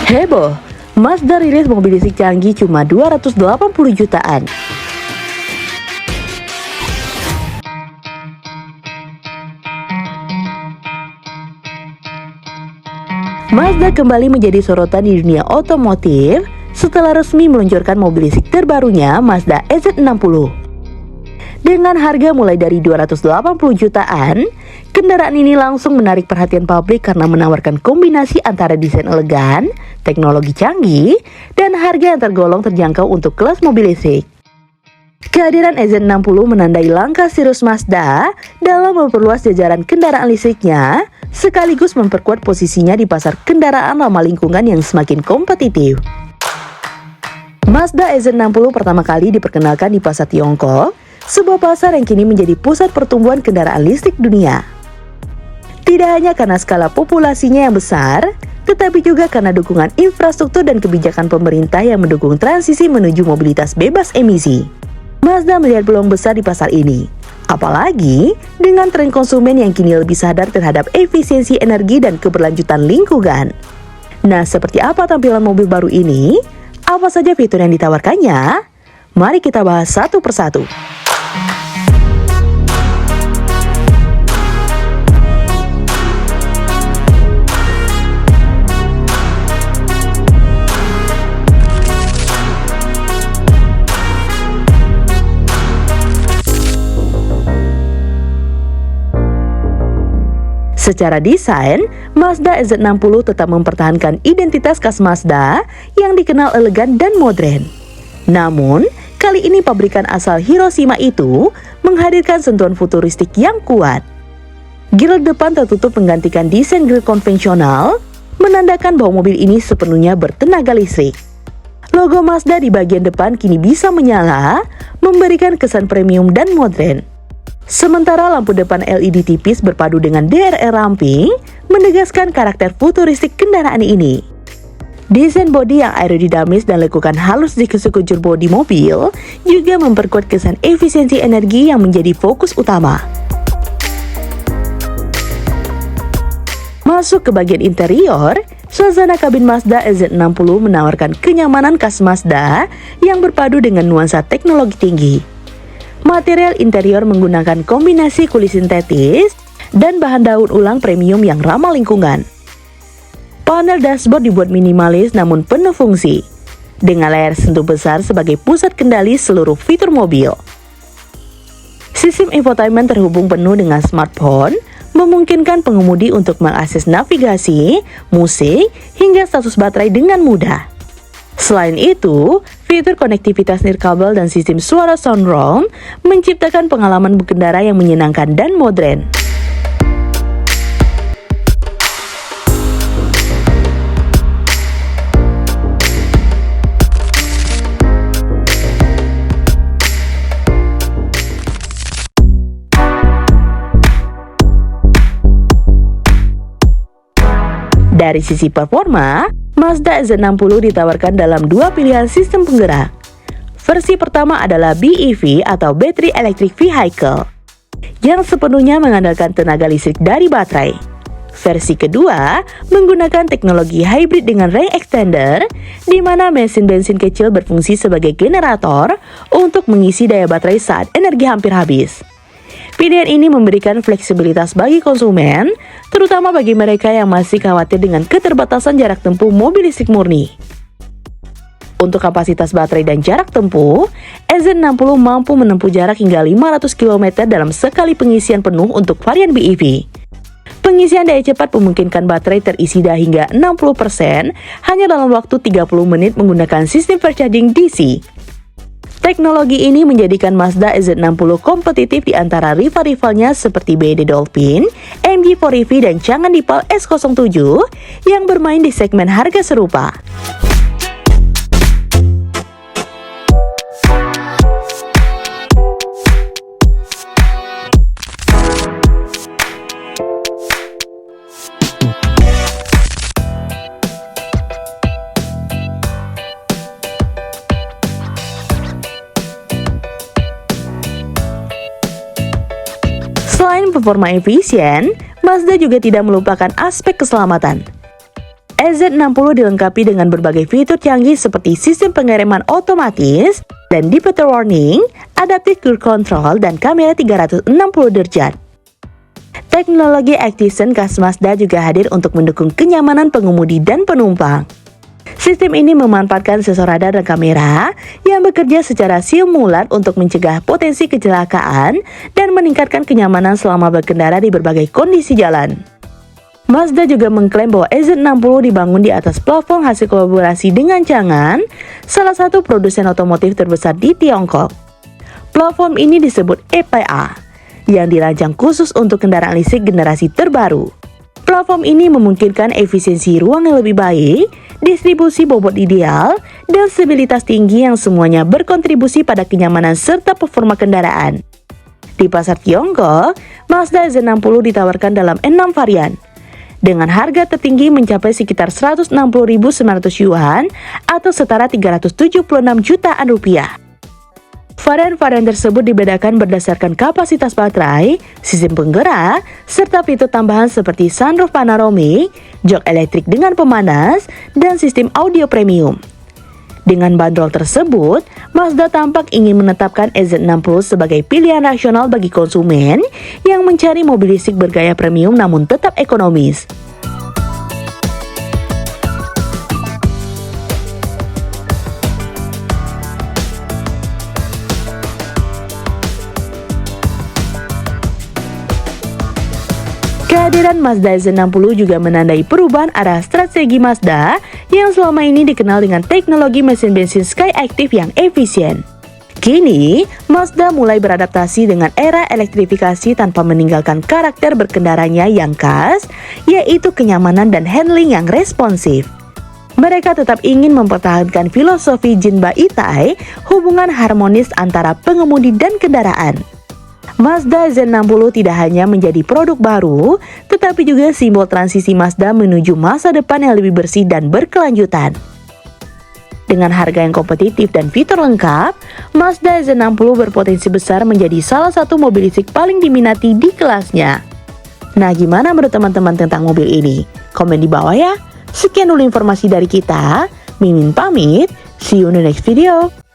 Heboh, Mazda rilis mobil listrik canggih cuma 280 jutaan. Mazda kembali menjadi sorotan di dunia otomotif setelah resmi meluncurkan mobil listrik terbarunya, Mazda EZ60. Dengan harga mulai dari 280 jutaan, kendaraan ini langsung menarik perhatian publik karena menawarkan kombinasi antara desain elegan, teknologi canggih, dan harga yang tergolong terjangkau untuk kelas mobil listrik. Kehadiran EZ60 menandai langkah serius Mazda dalam memperluas jajaran kendaraan listriknya, sekaligus memperkuat posisinya di pasar kendaraan ramah lingkungan yang semakin kompetitif. Mazda EZ60 pertama kali diperkenalkan di pasar Tiongkok, sebuah pasar yang kini menjadi pusat pertumbuhan kendaraan listrik dunia. Tidak hanya karena skala populasinya yang besar, tetapi juga karena dukungan infrastruktur dan kebijakan pemerintah yang mendukung transisi menuju mobilitas bebas emisi. Mazda melihat peluang besar di pasar ini, apalagi dengan tren konsumen yang kini lebih sadar terhadap efisiensi energi dan keberlanjutan lingkungan. Nah, seperti apa tampilan mobil baru ini? Apa saja fitur yang ditawarkannya? Mari kita bahas satu persatu. Secara desain, Mazda EZ60 tetap mempertahankan identitas khas Mazda yang dikenal elegan dan modern. Namun, kali ini pabrikan asal Hiroshima itu menghadirkan sentuhan futuristik yang kuat. Grill depan tertutup menggantikan desain grill konvensional, menandakan bahwa mobil ini sepenuhnya bertenaga listrik. Logo Mazda di bagian depan kini bisa menyala, memberikan kesan premium dan modern. Sementara lampu depan LED tipis berpadu dengan DRL ramping menegaskan karakter futuristik kendaraan ini. Desain bodi yang aerodinamis dan lekukan halus di sekujur bodi mobil juga memperkuat kesan efisiensi energi yang menjadi fokus utama. Masuk ke bagian interior, suasana kabin Mazda EZ60 menawarkan kenyamanan khas Mazda yang berpadu dengan nuansa teknologi tinggi. Material interior menggunakan kombinasi kulit sintetis dan bahan daur ulang premium yang ramah lingkungan. Panel dashboard dibuat minimalis namun penuh fungsi, dengan layar sentuh besar sebagai pusat kendali seluruh fitur mobil. Sistem infotainment terhubung penuh dengan smartphone, memungkinkan pengemudi untuk mengakses navigasi, musik, hingga status baterai dengan mudah. Selain itu, fitur konektivitas nirkabel dan sistem suara surround menciptakan pengalaman berkendara yang menyenangkan dan modern. Dari sisi performa, Mazda EZ60 ditawarkan dalam dua pilihan sistem penggerak. Versi pertama adalah BEV atau Battery Electric Vehicle, yang sepenuhnya mengandalkan tenaga listrik dari baterai. Versi kedua menggunakan teknologi hybrid dengan range extender, di mana mesin bensin kecil berfungsi sebagai generator untuk mengisi daya baterai saat energi hampir habis. Pilihan ini memberikan fleksibilitas bagi konsumen, terutama bagi mereka yang masih khawatir dengan keterbatasan jarak tempuh mobil listrik murni. Untuk kapasitas baterai dan jarak tempuh, EZ60 mampu menempuh jarak hingga 500 km dalam sekali pengisian penuh untuk varian BEV. Pengisian daya cepat memungkinkan baterai terisi hingga 60% hanya dalam waktu 30 menit menggunakan sistem fast charging DC. Teknologi ini menjadikan Mazda EZ60 kompetitif di antara rival-rivalnya seperti BYD Dolphin, MG4 EV, dan Changan Deepal S07 yang bermain di segmen harga serupa. Selain performa efisien, Mazda juga tidak melupakan aspek keselamatan. EZ60 dilengkapi dengan berbagai fitur canggih seperti sistem pengereman otomatis dan digital warning, adaptive cruise control, dan kamera 360 derajat. Teknologi Activision khas Mazda juga hadir untuk mendukung kenyamanan pengemudi dan penumpang. Sistem ini memanfaatkan sensor radar dan kamera yang bekerja secara simulat untuk mencegah potensi kecelakaan dan meningkatkan kenyamanan selama berkendara di berbagai kondisi jalan. Mazda juga mengklaim bahwa EZ60 dibangun di atas platform hasil kolaborasi dengan Changan, salah satu produsen otomotif terbesar di Tiongkok. Platform ini disebut EPA, yang dirancang khusus untuk kendaraan listrik generasi terbaru. Platform ini memungkinkan efisiensi ruang yang lebih baik, distribusi bobot ideal, dan stabilitas tinggi yang semuanya berkontribusi pada kenyamanan serta performa kendaraan. Di pasar Tiongkok, Mazda EZ60 ditawarkan dalam 6 varian, dengan harga tertinggi mencapai sekitar 160.900 yuan atau setara 376 jutaan rupiah. Varian-varian tersebut dibedakan berdasarkan kapasitas baterai, sistem penggerak, serta fitur tambahan seperti sunroof panoramik, jok elektrik dengan pemanas, dan sistem audio premium. Dengan bandrol tersebut, Mazda tampak ingin menetapkan EZ60 sebagai pilihan rasional bagi konsumen yang mencari mobil listrik bergaya premium namun tetap ekonomis. Kehadiran Mazda EZ60 juga menandai perubahan arah strategi Mazda yang selama ini dikenal dengan teknologi mesin bensin Skyactiv yang efisien. Kini, Mazda mulai beradaptasi dengan era elektrifikasi tanpa meninggalkan karakter berkendaranya yang khas, yaitu kenyamanan dan handling yang responsif. Mereka tetap ingin mempertahankan filosofi Jinba Itai, hubungan harmonis antara pengemudi dan kendaraan. Mazda EZ60 tidak hanya menjadi produk baru, tetapi juga simbol transisi Mazda menuju masa depan yang lebih bersih dan berkelanjutan. Dengan harga yang kompetitif dan fitur lengkap, Mazda EZ60 berpotensi besar menjadi salah satu mobil listrik paling diminati di kelasnya. Nah, gimana menurut teman-teman tentang mobil ini? Komen di bawah ya. Sekian dulu informasi dari kita. Mimin pamit, see you in the next video.